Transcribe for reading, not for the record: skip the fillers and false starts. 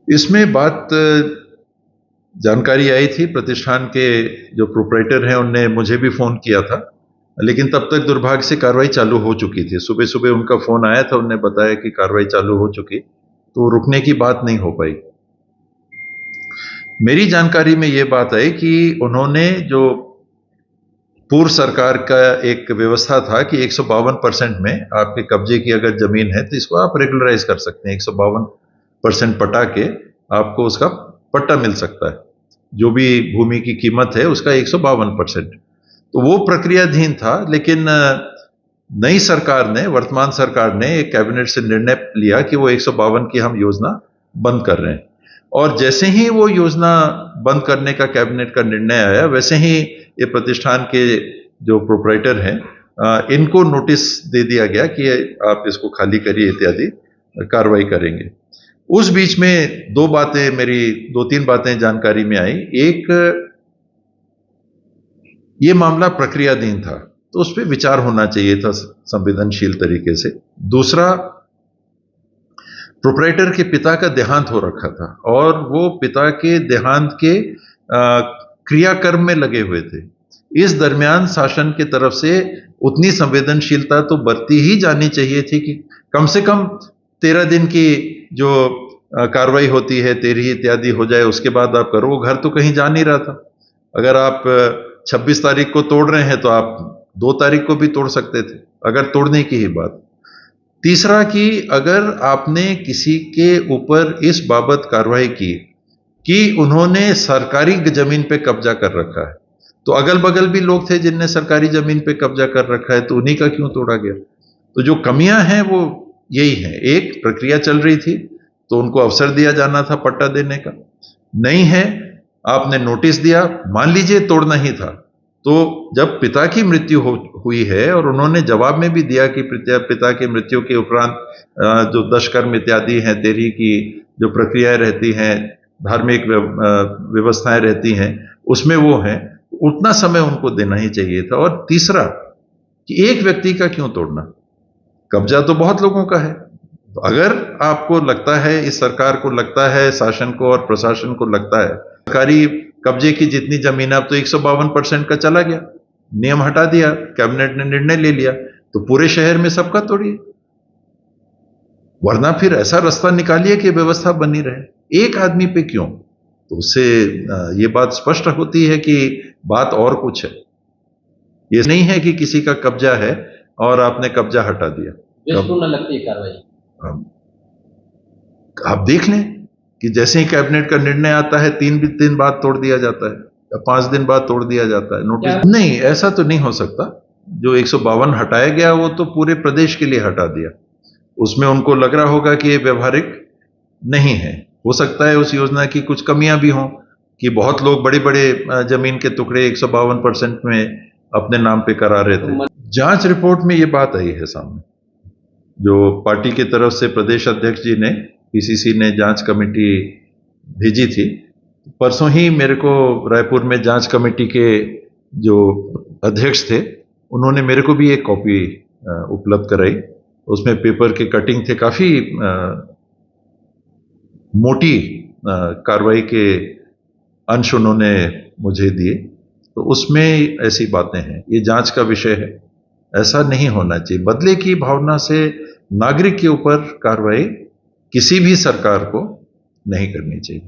इसमें बात जानकारी आई थी, प्रतिष्ठान के जो प्रोप्राइटर हैं उनने मुझे भी फोन किया था, लेकिन तब तक दुर्भाग्य से कार्रवाई चालू हो चुकी थी। सुबह सुबह उनका फोन आया था, उन्होंने बताया कि कार्रवाई चालू हो चुकी, तो रुकने की बात नहीं हो पाई। मेरी जानकारी में ये बात आई कि उन्होंने जो पूर्व सरकार का एक व्यवस्था था कि 152% में आपके कब्जे की अगर जमीन है तो इसको आप रेगुलराइज कर सकते हैं। 152% पटा के आपको उसका पट्टा मिल सकता है, जो भी भूमि की कीमत है उसका 152%। तो वो प्रक्रियाधीन था, लेकिन नई सरकार ने, वर्तमान सरकार ने एक कैबिनेट से निर्णय लिया कि वो 152 की हम योजना बंद कर रहे हैं। और जैसे ही वो योजना बंद करने का कैबिनेट का निर्णय आया, वैसे ही ये प्रतिष्ठान के जो प्रोप्राइटर हैं इनको नोटिस दे दिया गया कि आप इसको खाली करिए इत्यादि, कार्रवाई करेंगे। उस बीच में दो तीन बातें जानकारी में आई। एक, ये मामला प्रक्रियाधीन था तो उस पर विचार होना चाहिए था संवेदनशील तरीके से। दूसरा, प्रोप्राइटर के पिता का देहांत हो रखा था और वो पिता के देहांत के क्रियाकर्म में लगे हुए थे। इस दरमियान शासन की तरफ से उतनी संवेदनशीलता तो बरती ही जानी चाहिए थी कि कम से कम 13 दिन की जो कार्रवाई होती है, 13 इत्यादि हो जाए, उसके बाद आप करो। वो घर तो कहीं जा नहीं रहा था। अगर आप 26 तारीख को तोड़ रहे हैं तो आप 2 तारीख को भी तोड़ सकते थे, अगर तोड़ने की ही बात। तीसरा कि अगर आपने किसी के ऊपर इस बाबत कार्रवाई की कि उन्होंने सरकारी जमीन पे कब्जा कर रखा है, तो अगल बगल भी लोग थे जिनने सरकारी जमीन पे कब्जा कर रखा है, तो उन्हीं का क्यों तोड़ा गया? तो जो कमियां हैं वो यही है। एक, प्रक्रिया चल रही थी तो उनको अवसर दिया जाना था पट्टा देने का, नहीं है, आपने नोटिस दिया, मान लीजिए तोड़ना ही था, तो जब पिता की मृत्यु हुई है और उन्होंने जवाब में भी दिया कि पिता की मृत्यु के उपरांत जो दशकर्म इत्यादि हैं, तेरी की जो प्रक्रियाएं रहती हैं, धार्मिक व्यवस्थाएं रहती हैं, उसमें वो हैं, उतना समय उनको देना ही चाहिए था। और तीसरा कि एक व्यक्ति का क्यों तोड़ना? कब्जा तो बहुत लोगों का है। तो अगर आपको लगता है, इस सरकार को लगता है, शासन को और प्रशासन को लगता है सरकारी कब्जे की जितनी जमीन है, अब तो 152% का चला गया, नियम हटा दिया, कैबिनेट ने निर्णय ले लिया, तो पूरे शहर में सबका तोड़िए, वरना फिर ऐसा रास्ता निकालिए कि व्यवस्था बनी रहे। एक आदमी पे क्यों? तो उससे ये बात स्पष्ट होती है कि बात और कुछ है। ये नहीं है कि किसी का कब्जा है और आपने कब्जा हटा दिया। न लगती है कार्रवाई। आप देख लें कि जैसे ही कैबिनेट का निर्णय आता है, 3 दिन बाद तोड़ दिया जाता है या 5 दिन बाद तोड़ दिया जाता है नोटिस। नहीं, ऐसा तो नहीं हो सकता। जो 152 हटाया गया वो तो पूरे प्रदेश के लिए हटा दिया। उसमें उनको लग रहा होगा कि ये व्यवहारिक नहीं है। हो सकता है उस योजना की कुछ कमियां भी हों कि बहुत लोग बड़े बड़े जमीन के टुकड़े 152% में अपने नाम पे करा रहे थे। जांच रिपोर्ट में ये बात आई है सामने, जो पार्टी की तरफ से प्रदेश अध्यक्ष जी ने, पीसीसी ने जांच कमेटी भेजी थी। परसों ही मेरे को रायपुर में जांच कमेटी के जो अध्यक्ष थे उन्होंने मेरे को भी एक कॉपी उपलब्ध कराई। उसमें पेपर के कटिंग थे, काफी मोटी कार्रवाई के अंश उन्होंने मुझे दिए। तो उसमें ऐसी बातें हैं, ये जांच का विषय है, ऐसा नहीं होना चाहिए। बदले की भावना से नागरिक के ऊपर कार्रवाई किसी भी सरकार को नहीं करनी चाहिए।